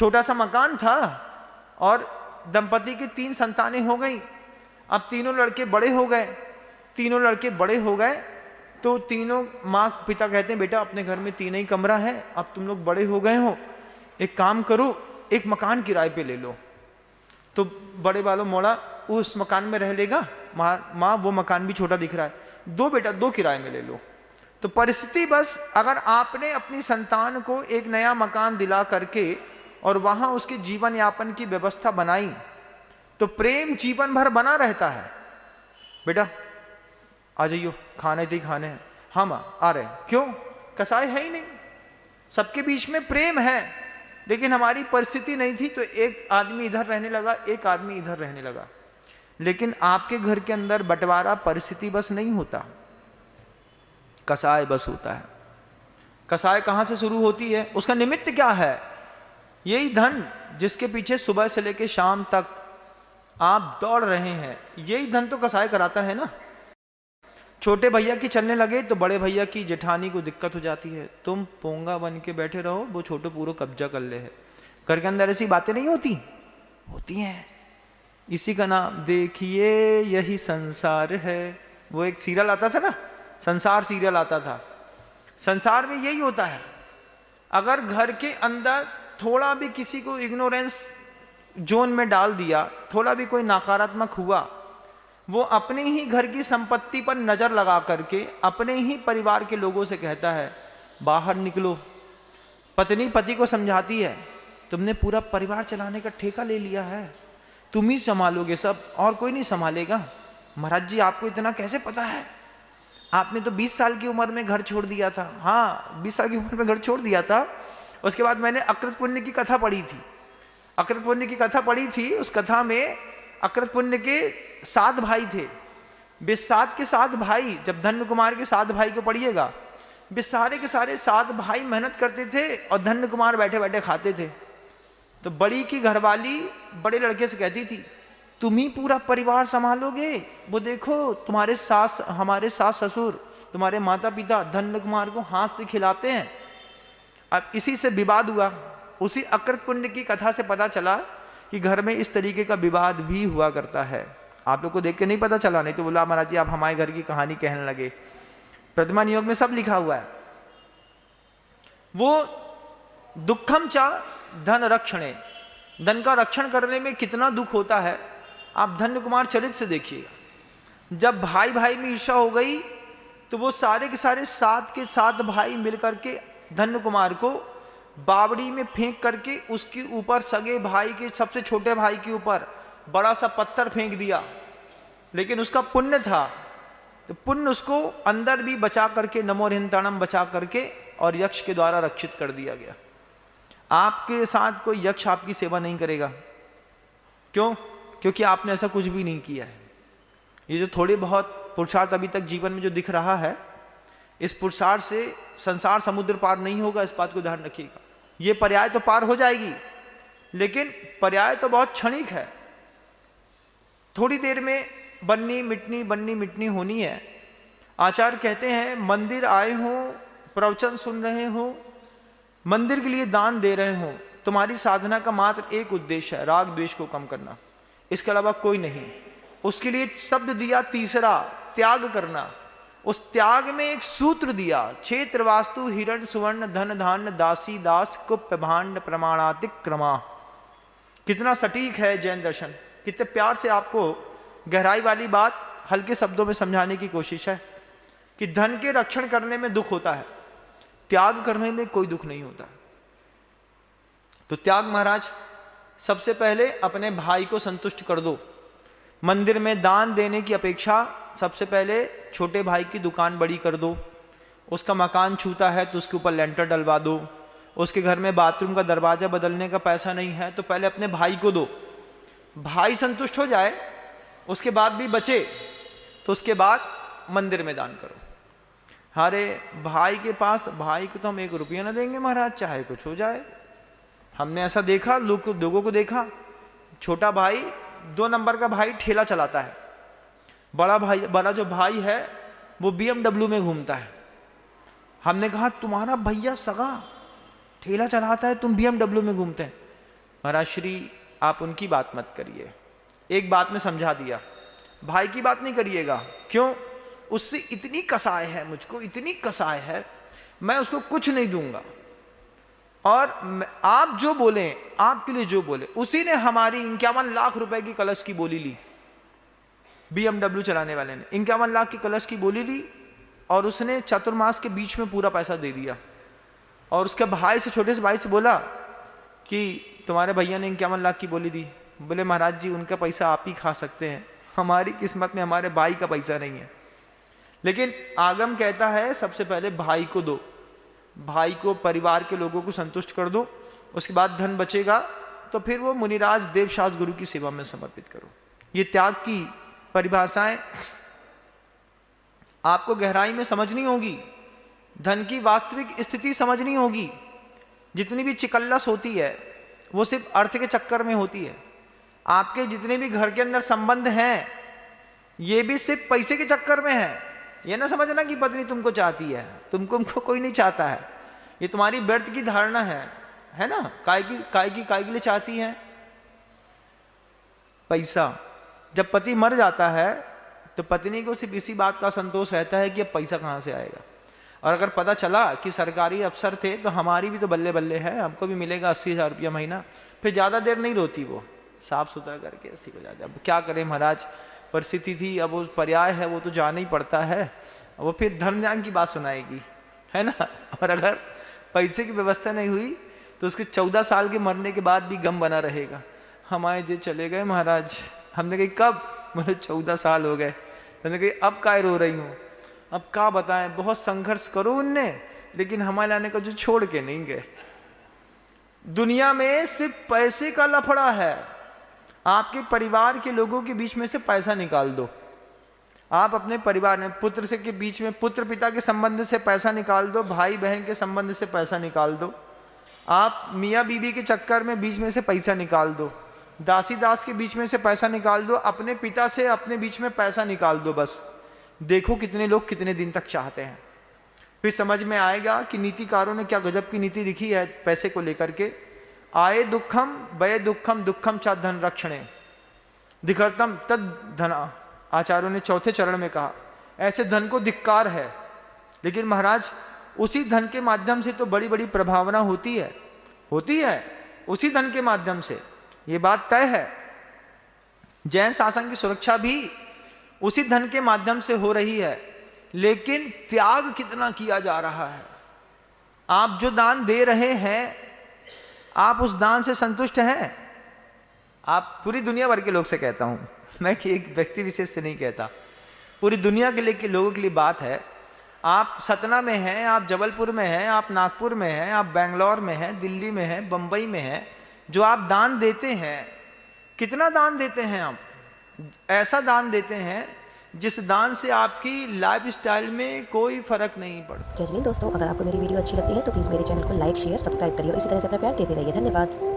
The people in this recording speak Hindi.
छोटा सा मकान था और दंपति की 3 संतानें हो गई। अब तीनों लड़के बड़े हो गए तो तीनों माँ पिता कहते हैं बेटा अपने घर में 3 ही कमरा है, अब तुम लोग बड़े हो गए हो, एक काम करो एक मकान किराए पे ले लो। तो बड़े वालों मोड़ा उस मकान में रह लेगा, माँ वो मकान भी छोटा दिख रहा है, 2 बेटा 2 किराए में ले लो। तो परिस्थिति बस, अगर आपने अपनी संतान को एक नया मकान दिला करके और वहां उसके जीवन यापन की व्यवस्था बनाई तो प्रेम जीवन भर बना रहता है। बेटा आ जाइयो, खाने थे खाने हैं, हम आ रहे हैं, क्यों कसाई है ही नहीं, सबके बीच में प्रेम है। लेकिन हमारी परिस्थिति नहीं थी तो एक आदमी इधर रहने लगा, एक आदमी इधर रहने लगा। लेकिन आपके घर के अंदर बंटवारा परिस्थिति बस नहीं होता, कसाय बस होता है। कसाय कहां से शुरू होती है, उसका निमित्त क्या है, यही धन जिसके पीछे सुबह से लेकर शाम तक आप दौड़ रहे हैं, यही धन तो कसाय कराता है ना। छोटे भैया की चलने लगे तो बड़े भैया की जेठानी को दिक्कत हो जाती है, तुम पोंगा बन के बैठे रहो, वो छोटे पूरा कब्जा कर ले है। घर के अंदर ऐसी बातें नहीं होती हैं। इसी का नाम देखिए यही संसार है। वो एक सीरियल आता था ना, संसार सीरियल आता था। संसार में यही होता है, अगर घर के अंदर थोड़ा भी किसी को इग्नोरेंस जोन में डाल दिया, थोड़ा भी कोई नकारात्मक हुआ, वो अपने ही घर की संपत्ति पर नजर लगा करके अपने ही परिवार के लोगों से कहता है बाहर निकलो। पत्नी पति को समझाती है तुमने पूरा परिवार चलाने का ठेका ले लिया है, तुम ही संभालोगे सब और कोई नहीं संभालेगा। महाराज जी आपको इतना कैसे पता है, आपने तो 20 साल की उम्र में घर छोड़ दिया था। हाँ 20 साल की उम्र में घर छोड़ दिया था। उसके बाद मैंने अकृत पुण्य की कथा पढ़ी थी, अकृत पुण्य की कथा पढ़ी थी। उस कथा में अकृत पुण्य के 7 भाई थे। वे 7 के 7 भाई, जब धन्य कुमार के 7 भाई को पढ़िएगा, वे सारे के सारे 7 भाई मेहनत करते थे और धन्य कुमार बैठे बैठे खाते थे। तो बड़ी की घरवाली बड़े लड़के से कहती थी तुम ही पूरा परिवार संभालोगे, वो देखो तुम्हारे हमारे सास ससुर, तुम्हारे माता पिता धन्य कुमार को हाथ से खिलाते हैं। अब इसी से विवाद हुआ। उसी अकृत पुण्य की कथा से पता चला कि घर में इस तरीके का विवाद भी हुआ करता है। आप लोग को देख के नहीं पता चला, नहीं तो बोला महाराज जी आप हमारे घर की कहानी कहने लगे। प्रतिमा नियोग में सब लिखा हुआ है। वो दुखम चा धन रक्षणे, धन का रक्षण करने में कितना दुख होता है आप धन्य कुमार चरित्र से देखिएगा। जब भाई भाई में ईर्ष्या हो गई तो वो सारे के सारे 7 के 7 भाई मिलकर के धन्य कुमार को बावड़ी में फेंक करके उसके ऊपर सगे भाई के सबसे छोटे भाई के ऊपर बड़ा सा पत्थर फेंक दिया। लेकिन उसका पुण्य था तो पुण्य उसको अंदर भी बचा करके नमो रिहंताणम बचा करके और यक्ष के द्वारा रक्षित कर दिया गया। आपके साथ कोई यक्ष आपकी सेवा नहीं करेगा, क्यों? क्योंकि आपने ऐसा कुछ भी नहीं किया है। ये जो थोड़े बहुत पुरुषार्थ अभी तक जीवन में जो दिख रहा है, इस पुरुषार्थ से संसार समुद्र पार नहीं होगा, इस बात को ध्यान रखिएगा। ये पर्याय तो पार हो जाएगी, लेकिन पर्याय तो बहुत क्षणिक है। थोड़ी देर में बननी मिटनी होनी है। आचार्य कहते हैं मंदिर आए हो, प्रवचन सुन रहे हो, मंदिर के लिए दान दे रहे हो, तुम्हारी साधना का मात्र एक उद्देश्य है, राग द्वेष को कम करना, इसके अलावा कोई नहीं। उसके लिए शब्द दिया तीसरा, त्याग करना। उस त्याग में एक सूत्र दिया, क्षेत्र वास्तु हिरण सुवर्ण धन धान्य दासी दास कुप्य भांड प्रमाणातिक्रमा। कितना सटीक है जैन दर्शन, कितने प्यार से आपको गहराई वाली बात हल्के शब्दों में समझाने की कोशिश है कि धन के रक्षण करने में दुख होता है, त्याग करने में कोई दुख नहीं होता। तो त्याग महाराज सबसे पहले अपने भाई को संतुष्ट कर दो। मंदिर में दान देने की अपेक्षा सबसे पहले छोटे भाई की दुकान बड़ी कर दो। उसका मकान छूता है तो उसके ऊपर लेंटर डलवा दो। उसके घर में बाथरूम का दरवाजा बदलने का पैसा नहीं है तो पहले अपने भाई को दो। भाई संतुष्ट हो जाए, उसके बाद भी बचे तो उसके बाद मंदिर में दान करो। अरे भाई के पास, भाई को तो हम 1 रुपया ना देंगे महाराज, चाहे कुछ हो जाए। हमने ऐसा देखा, लोगों को देखा, छोटा भाई 2 नंबर का भाई ठेला चलाता है, बड़ा जो भाई है वो BMW में घूमता है। हमने कहा तुम्हारा भैया सगा ठेला चलाता है, तुम BMW में घूमते हैं। महाराज श्री आप उनकी बात मत करिए, एक बात में समझा दिया, भाई की बात नहीं करिएगा। क्यों? उससे इतनी कसाय है, मुझको इतनी कसाय है, मैं उसको कुछ नहीं दूंगा। और आप जो बोले, आपके लिए जो बोले, उसी ने हमारी 51 लाख रुपए की कलश की बोली ली। BMW चलाने वाले ने 51 लाख की कलश की बोली ली और उसने चतुर्मास के बीच में पूरा पैसा दे दिया। और उसके भाई से, छोटे से भाई से बोला कि तुम्हारे भैया ने 51 लाख की बोली दी। बोले महाराज जी उनका पैसा आप ही खा सकते हैं, हमारी किस्मत में हमारे भाई का पैसा नहीं है। लेकिन आगम कहता है सबसे पहले भाई को दो, भाई को, परिवार के लोगों को संतुष्ट कर दो, उसके बाद धन बचेगा तो फिर वो मुनिराज देवशास्त्र गुरु की सेवा में समर्पित करो। ये त्याग की परिभाषाएं आपको गहराई में समझनी होगी, धन की वास्तविक स्थिति समझनी होगी। जितनी भी चिकल्लस होती है वो सिर्फ अर्थ के चक्कर में होती है। आपके जितने भी घर के अंदर संबंध हैं ये भी सिर्फ पैसे के चक्कर में है। ये ना समझना कि पत्नी तुमको चाहती है, तुमको कोई नहीं चाहता है, ये तुम्हारी व्यर्थ की धारणा है ना। काय के लिए चाहती है? पैसा। जब पति मर जाता है तो पत्नी को सिर्फ इसी बात का संतोष रहता है कि अब पैसा कहाँ से आएगा। और अगर पता चला कि सरकारी अफसर थे तो हमारी भी तो बल्ले बल्ले है, हमको भी मिलेगा 80,000 रुपया महीना, फिर ज़्यादा देर नहीं रोती, वो साफ सुथरा करके 80 को जाता। अब क्या करें महाराज, परिस्थिति थी, अब वो पर्याय है, वो तो जाना ही पड़ता है। वो फिर धर्म ज्ञान की बात सुनाएगी, है ना। और अगर पैसे की व्यवस्था नहीं हुई तो उसके 14 साल के मरने के बाद भी गम बना रहेगा, हमारे जे चले गए महाराज। हमने कही कब? मुझे 14 साल हो गए। हमने कही अब काय रो रही हूँ, अब क्या बताएं, बहुत संघर्ष करो उनने, लेकिन हमारे लाने का जो छोड़ के नहीं गए। दुनिया में सिर्फ पैसे का लफड़ा है। आपके परिवार के लोगों के बीच में से पैसा निकाल दो, आप अपने परिवार में पुत्र से के बीच में, पुत्र पिता के संबंध से पैसा निकाल दो, भाई बहन के संबंध से पैसा निकाल दो, आप मियाँ बीबी के चक्कर में बीच में से पैसा निकाल दो, दासी दास के बीच में से पैसा निकाल दो, अपने पिता से अपने बीच में पैसा निकाल दो। बस देखो कितने लोग कितने दिन तक चाहते हैं। फिर समझ में आएगा कि नीतिकारों ने क्या गजब की नीति लिखी है पैसे को लेकर के। आए दुखम वय दुखम दुखम चा धन रक्षणे धिकर्तम तद धना, आचार्यों ने चौथे चरण में कहा ऐसे धन को धिक्कार है। लेकिन महाराज उसी धन के माध्यम से तो बड़ी बड़ी प्रभावना होती है उसी धन के माध्यम से, ये बात तय है। जैन शासन की सुरक्षा भी उसी धन के माध्यम से हो रही है। लेकिन त्याग कितना किया जा रहा है। आप जो दान दे रहे हैं, आप उस दान से संतुष्ट हैं? आप पूरी दुनिया भर के लोग से कहता हूं मैं, कि एक व्यक्ति विशेष से नहीं कहता, पूरी दुनिया के लिए लोगों के लिए बात है। आप सतना में हैं, आप जबलपुर में हैं, आप नागपुर में हैं, आप बेंगलोर में हैं, दिल्ली में हैं, बंबई में हैं, जो आप दान देते हैं, कितना दान देते हैं आप? ऐसा दान देते हैं जिस दान से आपकी लाइफस्टाइल में कोई फर्क नहीं पड़ता। जय दोस्तों, अगर आपको मेरी वीडियो अच्छी लगती है तो प्लीज़ मेरे चैनल को लाइक, शेयर, सब्सक्राइब करिए और इसी तरह से अपना प्यार देते रहिए। धन्यवाद।